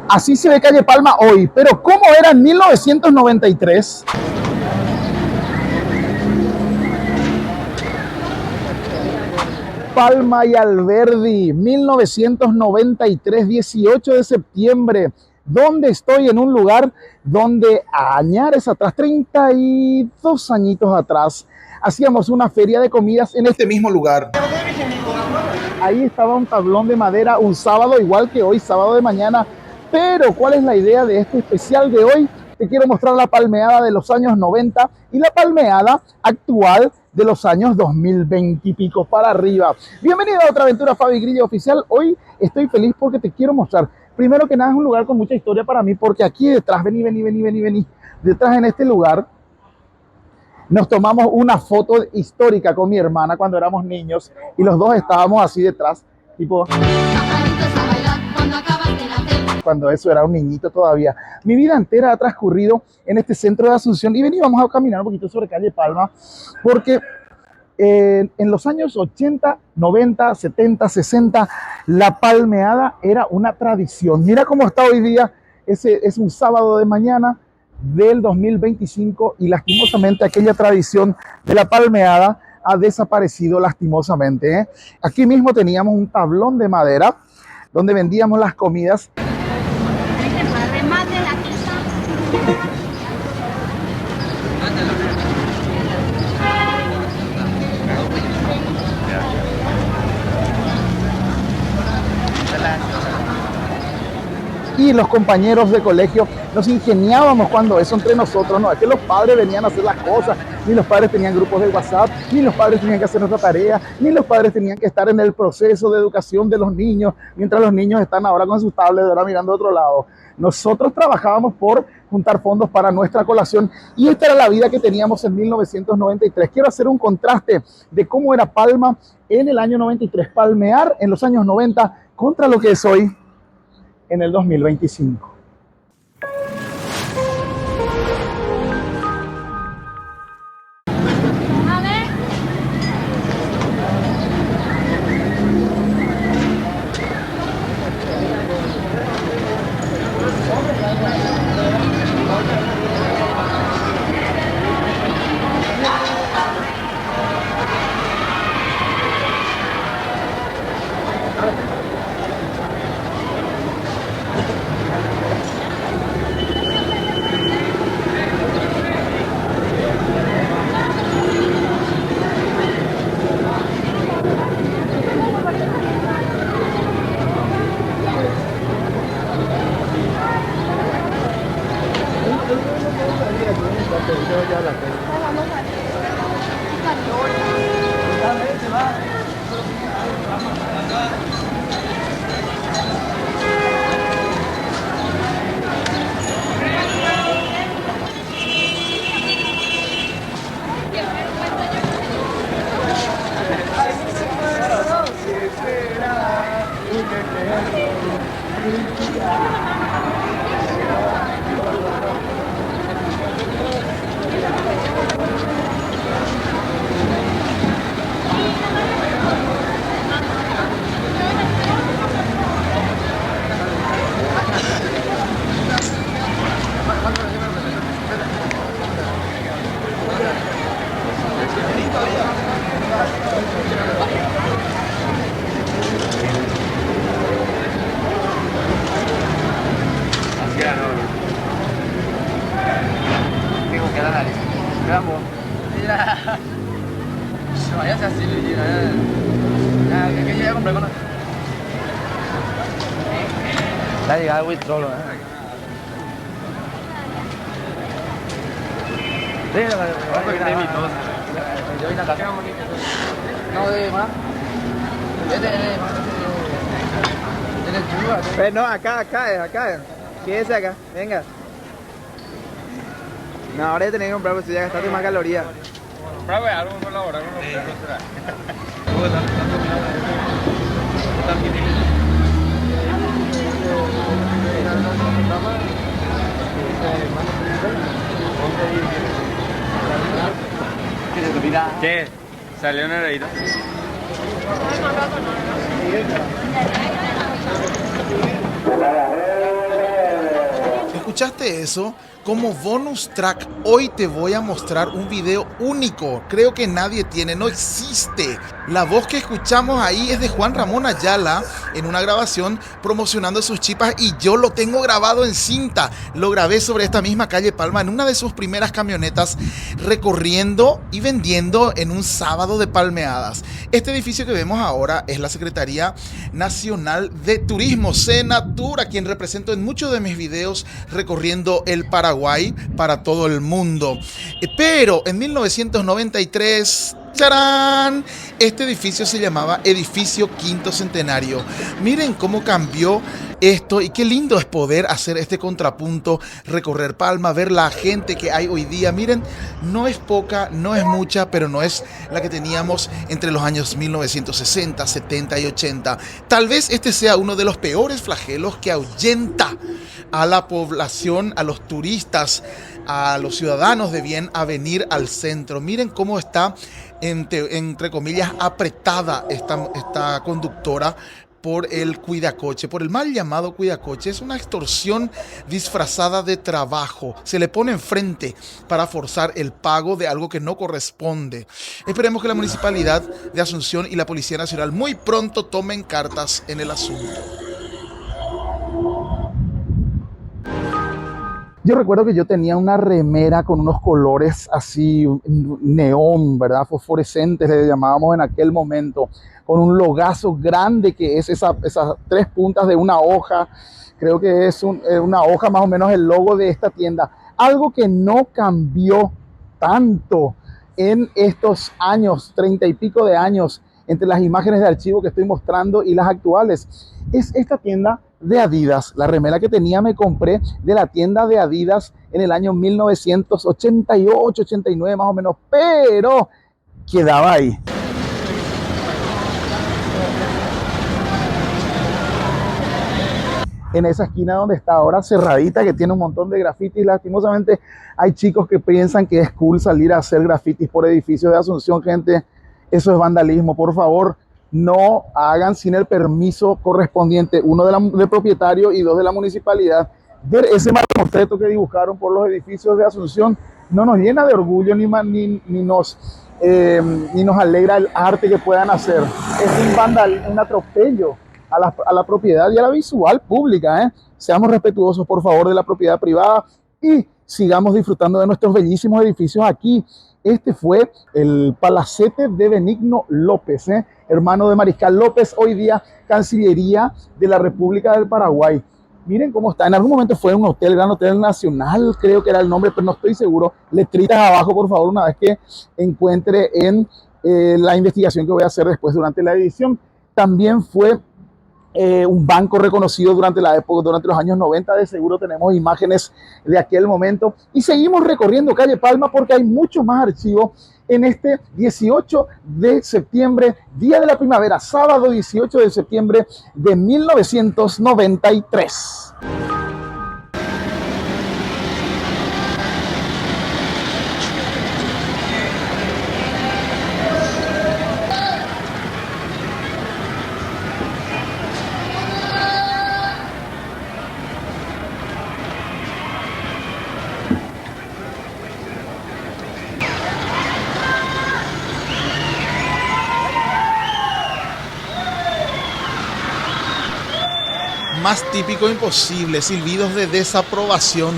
Así se ve Calle Palma hoy, pero ¿cómo era en 1993? Palma y Alberdi, 1993, 18 de septiembre, donde estoy en un lugar donde añares atrás, 32 añitos atrás, hacíamos una feria de comidas en este mismo lugar. Ahí estaba un tablón de madera un sábado, igual que hoy, sábado de mañana. Pero, ¿cuál es la idea de este especial de hoy? Te quiero mostrar la palmeada de los años 90 y la palmeada actual de los años 2020 y pico para arriba. Bienvenido a otra aventura Fabi Grillo Oficial. Hoy estoy feliz porque te quiero mostrar. Primero que nada, es un lugar con mucha historia para mí, porque aquí detrás, vení. Detrás en este lugar nos tomamos una foto histórica con mi hermana cuando éramos niños y los dos estábamos así detrás, tipo cuando eso era un niñito todavía. Mi vida entera ha transcurrido en este centro de Asunción y veníamos a caminar un poquito sobre calle Palma porque en los años 80, 90, 70, 60, la palmeada era una tradición. Mira cómo está hoy día, ese es un sábado de mañana del 2025 y lastimosamente aquella tradición de la palmeada ha desaparecido lastimosamente, ¿eh? Aquí mismo teníamos un tablón de madera donde vendíamos las comidas. Y los compañeros de colegio nos ingeniábamos cuando eso entre nosotros, no es que los padres venían a hacer las cosas, ni los padres tenían grupos de WhatsApp, ni los padres tenían que hacer nuestra tarea, ni los padres tenían que estar en el proceso de educación de los niños, mientras los niños están ahora con sus tablets, ahora mirando a otro lado. Nosotros trabajábamos por juntar fondos para nuestra colación y esta era la vida que teníamos en 1993. Quiero hacer un contraste de cómo era Palma en el año 93, palmear en los años 90 contra lo que es hoy en el 2025. La llegada de Withdrawal, ¿eh? Sí, yo vine acá. No, de más. Pero no, acá es. Quédese acá, venga. No, ahora ya tenés que comprar porque ya gastaste más calorías. Comprar algo con la hora, con los perros será. ¿Qué? ¿Salió un heredito? ¿Escuchaste eso? Como bonus track, hoy te voy a mostrar un video único. Creo que nadie tiene, no existe. La voz que escuchamos ahí es de Juan Ramón Ayala en una grabación promocionando sus chipas y yo lo tengo grabado en cinta. Lo grabé sobre esta misma calle Palma en una de sus primeras camionetas recorriendo y vendiendo en un sábado de palmeadas. Este edificio que vemos ahora es la Secretaría Nacional de Turismo, Senatur, a quien represento en muchos de mis videos recorriendo el Paraguay para todo el mundo. Pero en 1993, ¡charán!, este edificio se llamaba Edificio Quinto Centenario. Miren cómo cambió esto y qué lindo es poder hacer este contrapunto, recorrer Palma, ver la gente que hay hoy día. Miren, no es poca, no es mucha, pero no es la que teníamos entre los años 1960, 70 y 80. Tal vez este sea uno de los peores flagelos que ahuyenta a la población, a los turistas, a los ciudadanos de bien a venir al centro. Miren cómo está, entre comillas, apretada esta conductora por el cuidacoche, por el mal llamado cuidacoche. Es una extorsión disfrazada de trabajo. Se le pone enfrente para forzar el pago de algo que no corresponde. Esperemos que la Municipalidad de Asunción y la Policía Nacional muy pronto tomen cartas en el asunto. Yo recuerdo que yo tenía una remera con unos colores así neón, ¿verdad? Fosforescentes, le llamábamos en aquel momento, con un logazo grande que es esas tres puntas de una hoja. Creo que es una hoja más o menos el logo de esta tienda. Algo que no cambió tanto en estos años, 30 y pico de años, entre las imágenes de archivo que estoy mostrando y las actuales, es esta tienda de Adidas. La remera que tenía me compré de la tienda de Adidas en el año 1988, 89 más o menos, pero quedaba ahí. En esa esquina donde está ahora cerradita, que tiene un montón de grafitis. Lastimosamente hay chicos que piensan que es cool salir a hacer grafitis por edificios de Asunción. Gente, eso es vandalismo. Por favor, no hagan sin el permiso correspondiente, uno del propietario y dos de la municipalidad. Ver ese mamotreto que dibujaron por los edificios de Asunción no nos llena de orgullo ni nos alegra el arte que puedan hacer. Es un atropello a la propiedad y a la visual pública. Seamos respetuosos, por favor, de la propiedad privada y sigamos disfrutando de nuestros bellísimos edificios aquí. Este fue el Palacete de Benigno López, hermano de Mariscal López, hoy día Cancillería de la República del Paraguay. Miren cómo está. En algún momento fue un hotel, Gran Hotel Nacional, creo que era el nombre, pero no estoy seguro. Letritas abajo, por favor, una vez que encuentre en la investigación que voy a hacer después durante la edición. También fue un banco reconocido durante la época, durante los años 90, de seguro tenemos imágenes de aquel momento. Y seguimos recorriendo calle Palma porque hay mucho más archivo en este 18 de septiembre, día de la primavera, sábado 18 de septiembre de 1993. Más típico imposible, silbidos de desaprobación.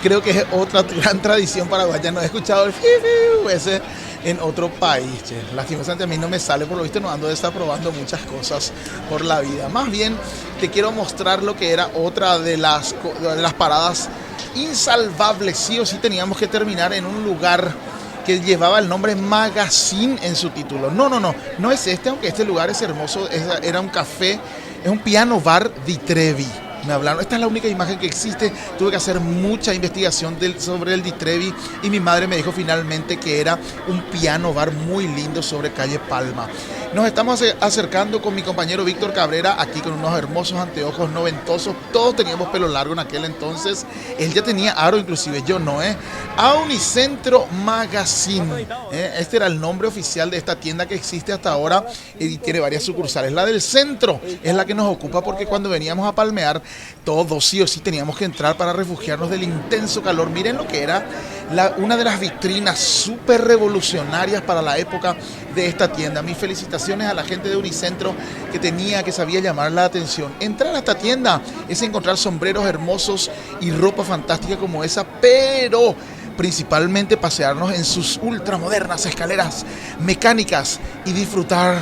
Creo que es otra gran tradición paraguaya. No he escuchado el fiu ese en otro país. Che. Lastimosamente a mí no me sale, por lo visto no ando desaprobando muchas cosas por la vida. Más bien te quiero mostrar lo que era otra de las paradas insalvables. Sí o sí teníamos que terminar en un lugar que llevaba el nombre Magazine en su título. No es este, aunque este lugar es hermoso. Era un café. Es un piano bar Di Trevi. Me hablaron, esta es la única imagen que existe. Tuve que hacer mucha investigación sobre el Di Trevi y mi madre me dijo finalmente que era un piano bar muy lindo sobre calle Palma. Nos estamos acercando con mi compañero Víctor Cabrera, aquí con unos hermosos anteojos noventosos. Todos teníamos pelo largo en aquel entonces. Él ya tenía aro, inclusive yo no, a Unicentro Magazine. Este era el nombre oficial de esta tienda que existe hasta ahora y tiene varias sucursales. La del centro es la que nos ocupa porque cuando veníamos a palmear, todos sí o sí teníamos que entrar para refugiarnos del intenso calor. Miren lo que era una de las vitrinas súper revolucionarias para la época de esta tienda. Mis felicitaciones a la gente de Unicentro que sabía llamar la atención. Entrar a esta tienda es encontrar sombreros hermosos y ropa fantástica como esa, pero principalmente pasearnos en sus ultramodernas escaleras mecánicas y disfrutar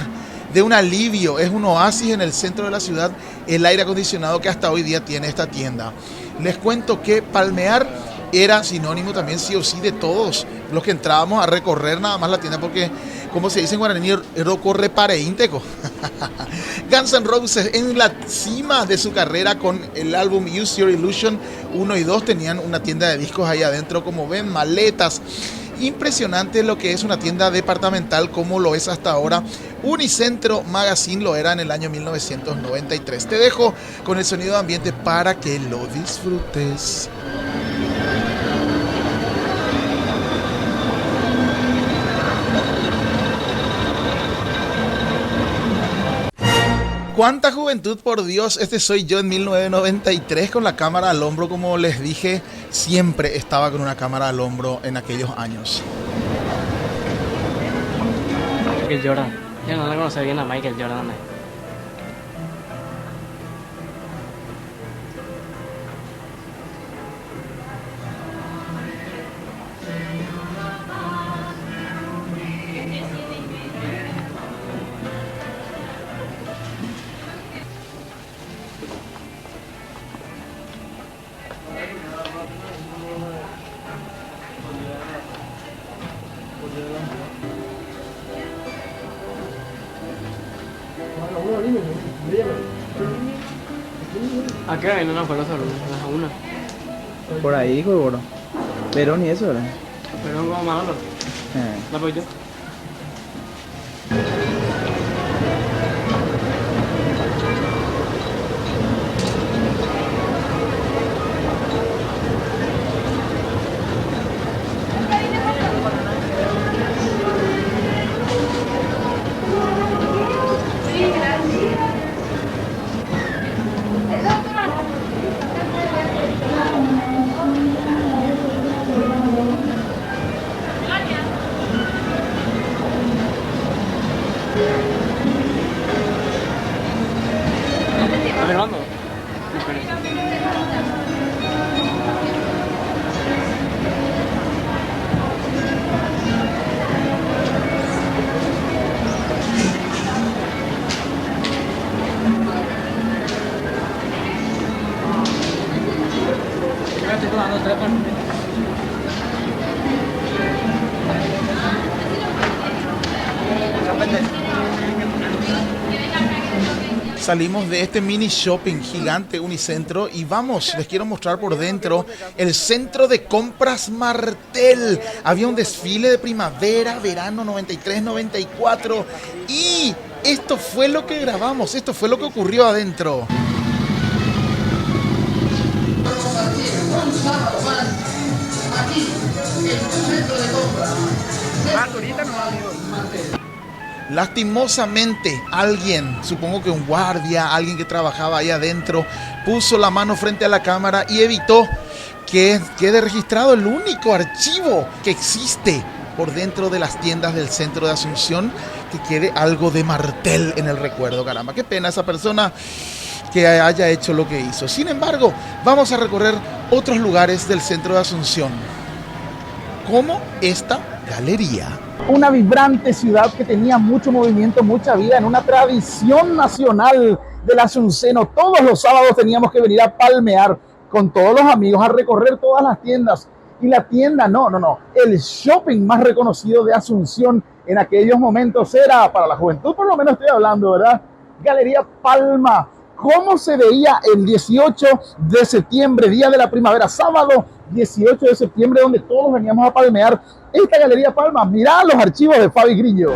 de un alivio. Es un oasis en el centro de la ciudad, el aire acondicionado que hasta hoy día tiene esta tienda. Les cuento que palmear era sinónimo también sí o sí de todos los que entrábamos a recorrer nada más la tienda, porque como se dice en guaraní, corre pare ínteco. Guns N' Roses en la cima de su carrera con el álbum Use Your Illusion 1 y 2 tenían una tienda de discos ahí adentro, como ven, maletas. Impresionante lo que es una tienda departamental como lo es hasta ahora. Unicentro Magazine lo era en el año 1993. Te dejo con el sonido de ambiente para que lo disfrutes. ¡Cuánta juventud, por Dios! Este soy yo en 1993 con la cámara al hombro, como les dije, siempre estaba con una cámara al hombro en aquellos años. Michael Jordan. Yo no la conocí bien a Michael Jordan. ¿A qué hora viene una pelota? A una. Por ahí, bro. Pero ni eso, ¿verdad? Pero como Manolo. La voy yo. ¿Estás grabando? Salimos de este mini shopping gigante Unicentro y vamos, les quiero mostrar por dentro el centro de compras Martel. Había un desfile de primavera, verano 93-94 y esto fue lo que grabamos, esto fue lo que ocurrió adentro. Lastimosamente alguien, supongo que un guardia, alguien que trabajaba ahí adentro, puso la mano frente a la cámara y evitó que quede registrado el único archivo que existe por dentro de las tiendas del centro de Asunción, que quede algo de Martel en el recuerdo. Caramba, qué pena esa persona que haya hecho lo que hizo. Sin embargo, vamos a recorrer otros lugares del centro de Asunción, como esta galería. Una vibrante ciudad que tenía mucho movimiento, mucha vida, en una tradición nacional del asunceno. Todos los sábados teníamos que venir a palmear con todos los amigos, a recorrer todas las tiendas. Y la tienda, el shopping más reconocido de Asunción en aquellos momentos era, para la juventud por lo menos estoy hablando, ¿verdad? Galería Palma. ¿Cómo se veía el 18 de septiembre, día de la primavera, sábado 18 de septiembre, donde todos veníamos a palmear esta Galería Palma? Mirá los archivos de Fabi Grillo.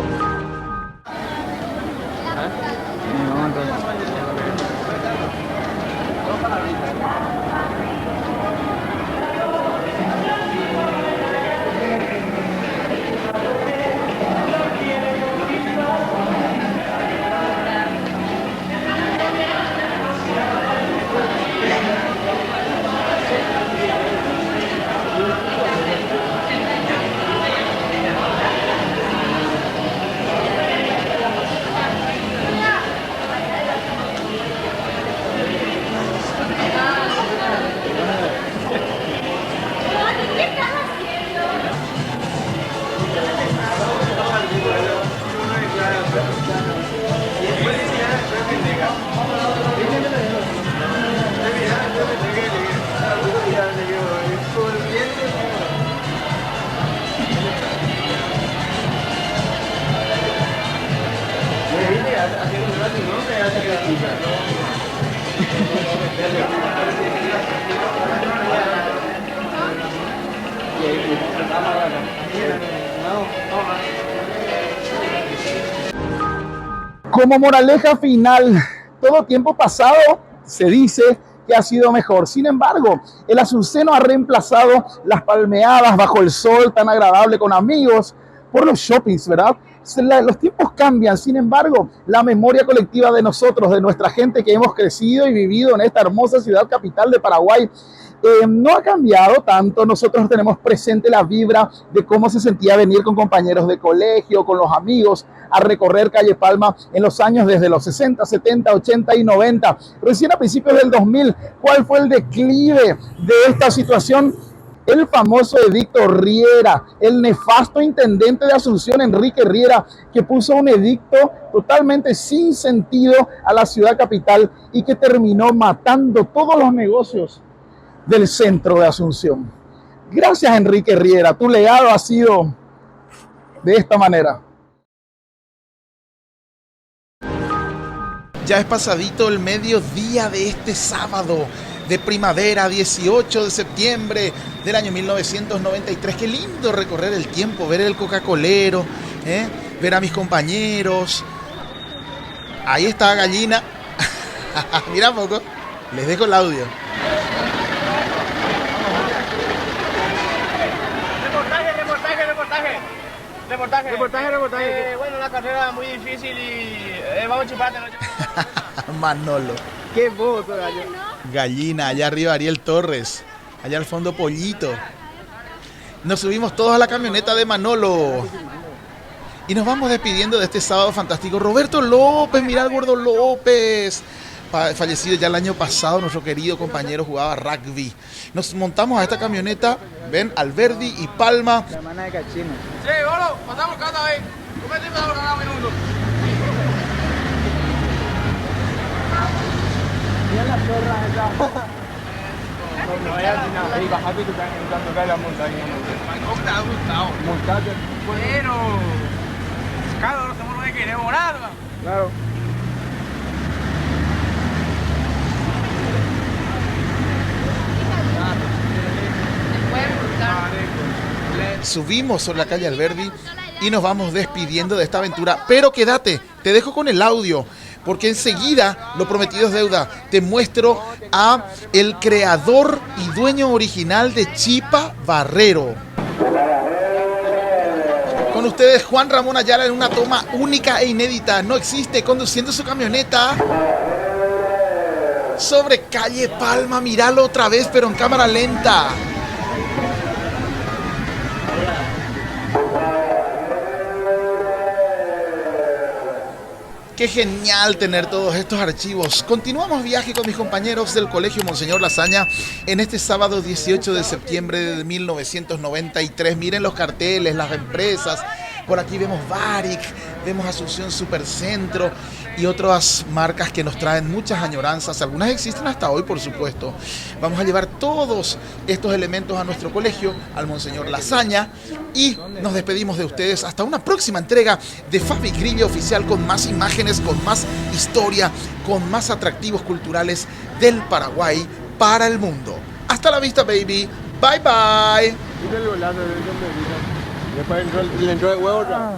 Como moraleja final, todo tiempo pasado se dice que ha sido mejor. Sin embargo, el asunceno ha reemplazado las palmeadas bajo el sol tan agradable con amigos por los shoppings, ¿verdad? Los tiempos cambian, sin embargo, la memoria colectiva de nosotros, de nuestra gente que hemos crecido y vivido en esta hermosa ciudad capital de Paraguay, no ha cambiado tanto. Nosotros tenemos presente la vibra de cómo se sentía venir con compañeros de colegio, con los amigos, a recorrer Calle Palma en los años desde los 60, 70, 80 y 90. Recién a principios del 2000, ¿cuál fue el declive de esta situación? El famoso edicto Riera, el nefasto intendente de Asunción, Enrique Riera, que puso un edicto totalmente sin sentido a la ciudad capital y que terminó matando todos los negocios del centro de Asunción. Gracias, Enrique Riera, tu legado ha sido de esta manera. Ya es pasadito el mediodía de este sábado de primavera, 18 de septiembre del año 1993. Qué lindo recorrer el tiempo, ver el Coca-Colero, ver a mis compañeros. Ahí está Gallina. Mira un poco, les dejo el audio. Reportaje. Bueno, una carrera muy difícil y vamos a chiparte, ¿no? Manolo. Qué voto, gallo. Gallina, allá arriba Ariel Torres, allá al fondo Pollito. Nos subimos todos a la camioneta de Manolo y nos vamos despidiendo de este sábado fantástico. Roberto López, mira el gordo López, fallecido ya el año pasado, nuestro querido compañero, jugaba rugby. Nos montamos a esta camioneta, ven, Alberdi y Palma. La hermana de Cachino. Sí, bueno, pasamos cada vez. Comete ahora un minuto. Mira la perra esa. No vayas a bajarte tu tocar la montaña. ¿Cómo te ha gustado? Montate. Bueno, claro, no somos los que queremos nada. Claro. Subimos sobre la calle Alberdi y nos vamos despidiendo de esta aventura. Pero quédate, te dejo con el audio, porque enseguida, lo prometido es deuda, te muestro a el creador y dueño original de Chipa Barrero. Con ustedes, Juan Ramón Ayala, en una toma única e inédita. No existe, conduciendo su camioneta sobre calle Palma. Míralo otra vez, pero en cámara lenta. Qué genial tener todos estos archivos. Continuamos viaje con mis compañeros del Colegio Monseñor Lasaña en este sábado 18 de septiembre de 1993. Miren los carteles, las empresas. Por aquí vemos Baric, vemos Asunción Supercentro y otras marcas que nos traen muchas añoranzas. Algunas existen hasta hoy, por supuesto. Vamos a llevar todos estos elementos a nuestro colegio, al Monseñor Lasaña, y nos despedimos de ustedes hasta una próxima entrega de Fabi Grillo Oficial, con más imágenes, con más historia, con más atractivos culturales del Paraguay para el mundo. Hasta la vista, baby. Bye, bye. Después le entró el huevo otra.